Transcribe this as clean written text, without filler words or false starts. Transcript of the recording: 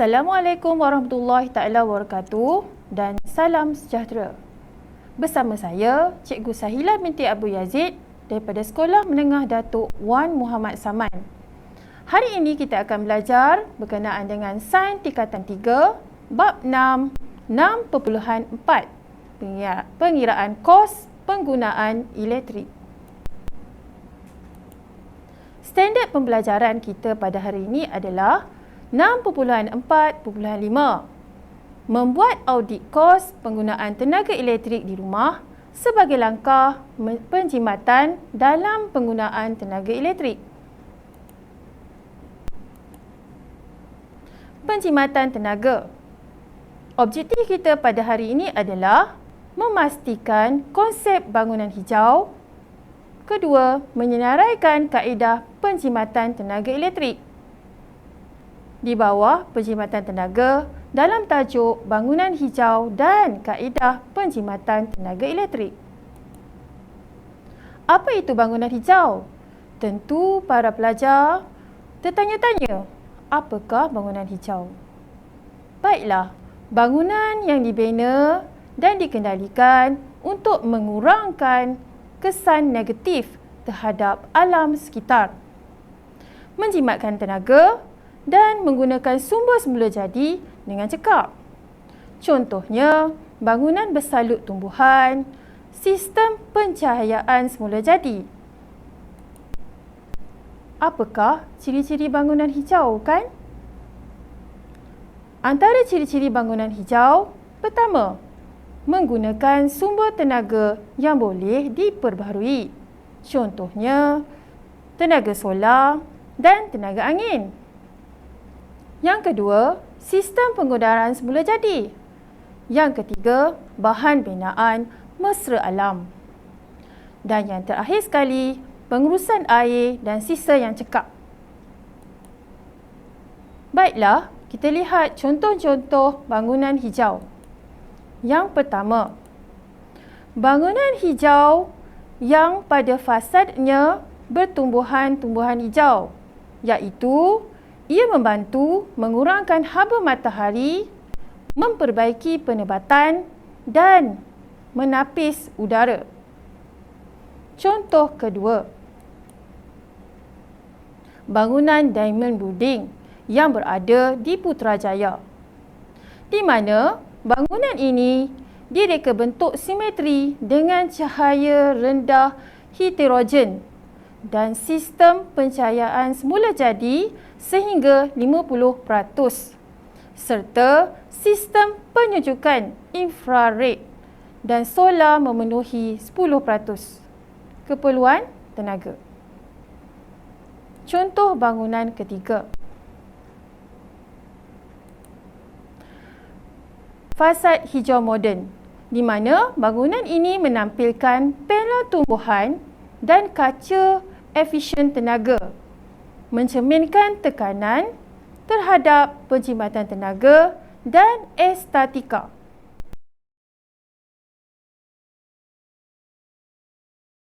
Assalamualaikum warahmatullahi taala wabarakatuh dan salam sejahtera. Bersama saya Cikgu Sahila binti Abu Yazid daripada Sekolah Menengah Datuk Wan Muhammad Saman. Hari ini kita akan belajar berkenaan dengan sains tingkatan 3 bab 6 6.4 pengiraan kos penggunaan elektrik. Standard pembelajaran kita pada hari ini adalah 6.4.5 membuat audit kos penggunaan tenaga elektrik di rumah sebagai langkah penjimatan dalam penggunaan tenaga elektrik. Penjimatan tenaga. Objektif kita pada hari ini adalah memastikan konsep bangunan hijau. Kedua, menyenaraikan kaedah penjimatan tenaga elektrik. Di bawah penjimatan tenaga dalam tajuk bangunan hijau dan kaedah penjimatan tenaga elektrik. Apa itu bangunan hijau? Tentu para pelajar tertanya-tanya, apakah bangunan hijau? Baiklah, bangunan yang dibina dan dikendalikan untuk mengurangkan kesan negatif terhadap alam sekitar, menjimatkan tenaga dan menggunakan sumber semula jadi dengan cekap. Contohnya, bangunan bersalut tumbuhan, sistem pencahayaan semula jadi. Apakah ciri-ciri bangunan hijau, kan? Antara ciri-ciri bangunan hijau, pertama, menggunakan sumber tenaga yang boleh diperbaharui. Contohnya, tenaga solar dan tenaga angin. Yang kedua, sistem pengudaran semula jadi. Yang ketiga, bahan binaan mesra alam. Dan yang terakhir sekali, pengurusan air dan sisa yang cekap. Baiklah, kita lihat contoh-contoh bangunan hijau. Yang pertama, bangunan hijau yang pada fasadnya bertumbuhan-tumbuhan hijau, iaitu ia membantu mengurangkan haba matahari, memperbaiki penebatan dan menapis udara. Contoh kedua, bangunan Diamond Building yang berada di Putrajaya, di mana bangunan ini direka bentuk simetri dengan cahaya rendah heterogen dan sistem pencahayaan semula jadi sehingga 50% serta sistem penyujukan infrared dan solar memenuhi 10% keperluan tenaga. Contoh bangunan ketiga, fasad hijau moden, di mana bangunan ini menampilkan panel tumbuhan dan kaca efisien tenaga, mencerminkan tekanan terhadap penjimatan tenaga dan estetika.